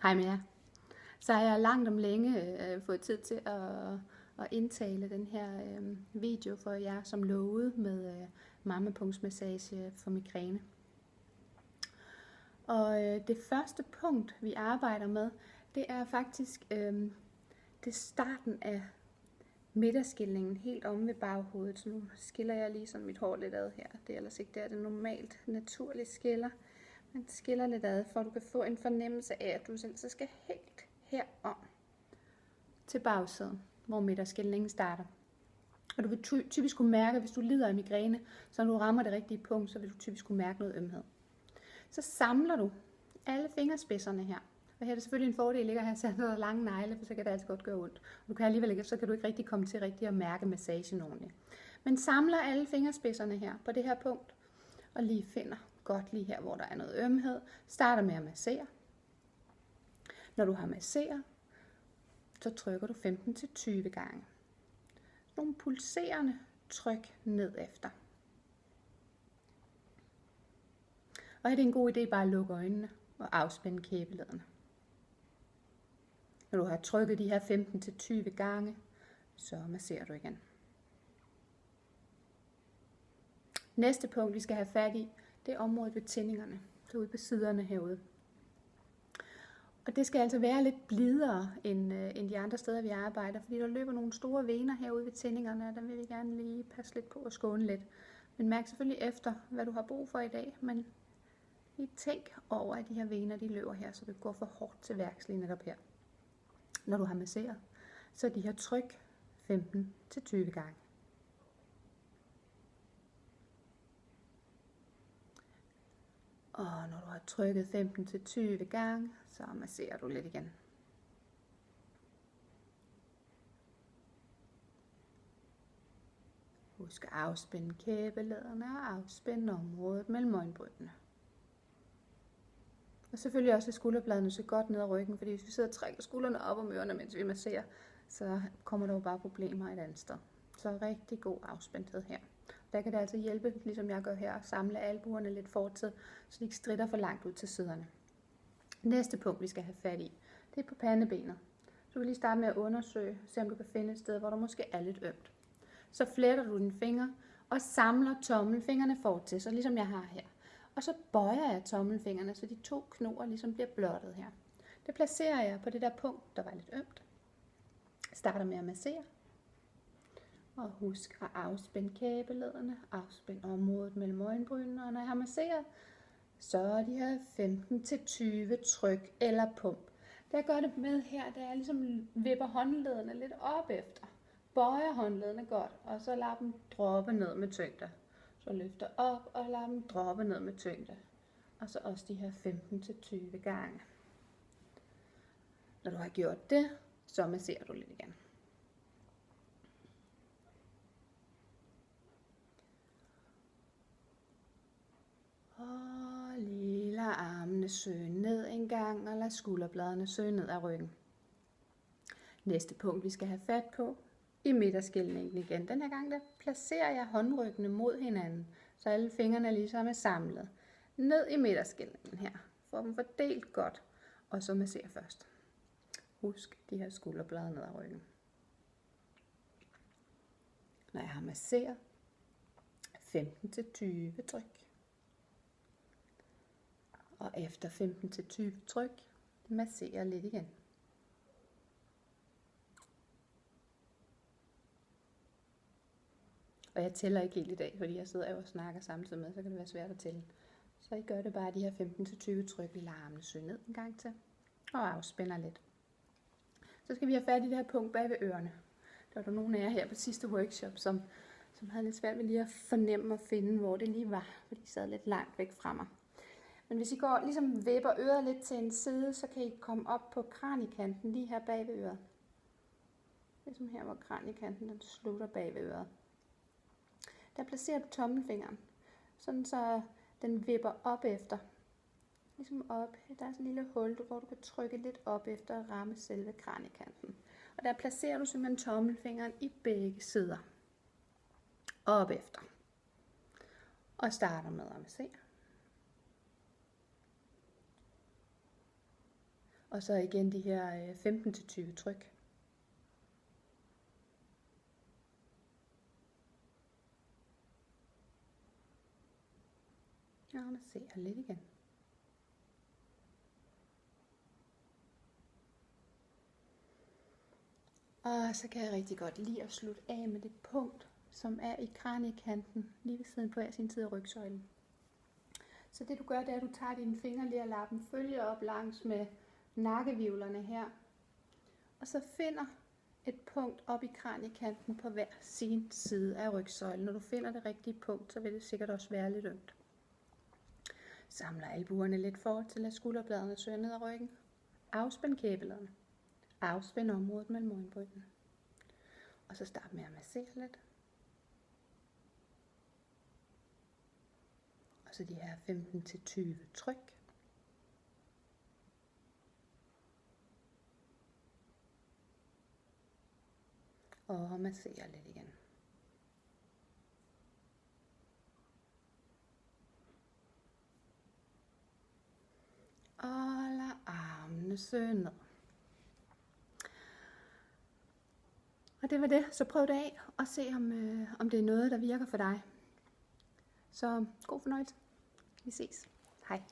Hej med jer. Så har jeg langt om længe fået tid til at indtale den her video for jer, som lovede med mammapunktsmassage for migræne. Og det første punkt, vi arbejder med, det er faktisk det starten af midterskilningen helt omme ved baghovedet. Så nu skiller jeg lige sådan mit hår lidt ad her. Det er ellers ikke der, det normalt naturligt skiller. Man skiller lidt ad, for at du kan få en fornemmelse af, at du så skal helt herom til bagsiden, hvor midterskilningen starter. Og du vil typisk kunne mærke, hvis du lider af migræne, så når du rammer det rigtige punkt, så vil du typisk kunne mærke noget ømhed. Så samler du alle fingerspidserne her. Og her er det selvfølgelig en fordel ikke at have sat noget lange negle, for så kan det altså godt gøre ondt. Og du kan alligevel ikke, så kan du ikke rigtig komme til rigtig at mærke massagen ordentligt. Men samler alle fingerspidserne her på det her punkt, og lige finder godt lige her, hvor der er noget ømhed. Starter med at massere. Når du har masseret, så trykker du 15-20 gange. Nogle pulserende tryk ned efter. Og er det en god idé bare at lukke øjnene og afspænde kæbeledene. Når du har trykket de her 15-20 gange, så masserer du igen. Næste punkt, vi skal have fat i, det er området ved tændingerne, derude på siderne herude. Og det skal altså være lidt blidere end de andre steder, vi arbejder, fordi der løber nogle store vener herude ved tændingerne, og der vil vi gerne lige passe lidt på og skåne lidt. Men mærk selvfølgelig efter, hvad du har brug for i dag, men lige tænk over, at de her vener, de løber her, så det går for hårdt til værks lige netop her. Når du har masseret, så de her tryk 15-20 gange. Og når du har trykket 15-20 gange, så masserer du lidt igen. Husk at afspænde kæbelederne og afspænde området mellem øjenbrynene. Og selvfølgelig også skulderbladene så godt ned ad ryggen, fordi hvis vi sidder og trækker skuldrene op om ørerne, mens vi masserer, så kommer der jo bare problemer et andet sted. Så rigtig god afspændthed her. Der kan det altså hjælpe, ligesom jeg gør her, at samle albuerne lidt fortid, så de ikke stritter for langt ud til siderne. Næste punkt, vi skal have fat i, det er på pandebenet. Så du kan lige starte med at undersøge, se om du kan finde et sted, hvor der måske er lidt ømt. Så fletter du dine fingre og samler tommelfingrene fortil, så ligesom jeg har her. Og så bøjer jeg tommelfingrene, så de to knoer ligesom bliver blottet her. Det placerer jeg på det der punkt, der var lidt ømt. Starter med at massere. Og husk at afspænde kæbelederne, afspænde området mellem øjenbrynene, og når jeg har masseret, så er de her 15-20 tryk eller pump. Det jeg gør det med her, det er jeg ligesom vipper håndledene lidt op efter. Bøjer håndledene godt, og så lader dem droppe ned med tyngde. Så løfter op og lader dem droppe ned med tyngde. Og så også de her 15-20 gange. Når du har gjort det, så masserer du lidt igen. Og lige lad armene søge ned en gang, og lad skulderbladene søge ned ad ryggen. Næste punkt, vi skal have fat på, i midterskilningen igen. Den her gang, der placerer jeg håndryggene mod hinanden, så alle fingrene ligesom er samlet. Ned i midterskilningen her. Få dem fordelt godt, og så masserer først. Husk de her skulderblade ned ad ryggen. Når jeg har masseret, 15-20 tryk. Og efter 15-20 tryk, masserer lidt igen. Og jeg tæller ikke helt i dag, fordi jeg sidder og snakker samtidig med, så kan det være svært at tælle. Så I gør det bare de her 15-20 tryk, vi lader armene søge ned en gang til, og afspænder lidt. Så skal vi have fat i det her punkt bag ved ørerne. Der var der nogle af jer her på sidste workshop, som havde lidt svært ved lige at fornemme og finde, hvor det lige var, fordi de sad lidt langt væk fra mig. Men hvis I går ligesom vipper øret lidt til en side, så kan I komme op på kraniekanten lige her bag ved øret. Ligesom her, hvor kraniekanten den slutter bag ved øret. Der placerer du tommelfingeren, sådan så den vipper op efter. Ligesom op. Der er sådan en lille hul, hvor du kan trykke lidt op efter at ramme selve kraniekanten. Og der placerer du simpelthen tommelfingeren i begge sider. Op efter. Og starter med at massere. Og så igen de her 15-20 tryk. Ja, masserer lidt igen. Og så kan jeg rigtig godt lide at slutte af med det punkt, som er i kraniekanten, lige ved siden på hver sin side af rygsøjlen. Så det du gør, det er, at du tager dine fingerlerlappen, følger op langs med nakkevivlerne her, og så finder et punkt op i kraniekanten på hver sin side af rygsøjlen. Når du finder det rigtige punkt, så vil det sikkert også være lidt ømt. Samler albuerne lidt for til at skulderbladene søger ned ad ryggen. Afspænd kæbeladene. Afspænd området mellem øjenbrynene. Og så start med at massere lidt. Og så de her 15-20 tryk. Og massere lidt igen. Og lad armene søge ned. Og det var det. Så prøv det af og se om det er noget, der virker for dig. Så god fornøjelse. Vi ses. Hej.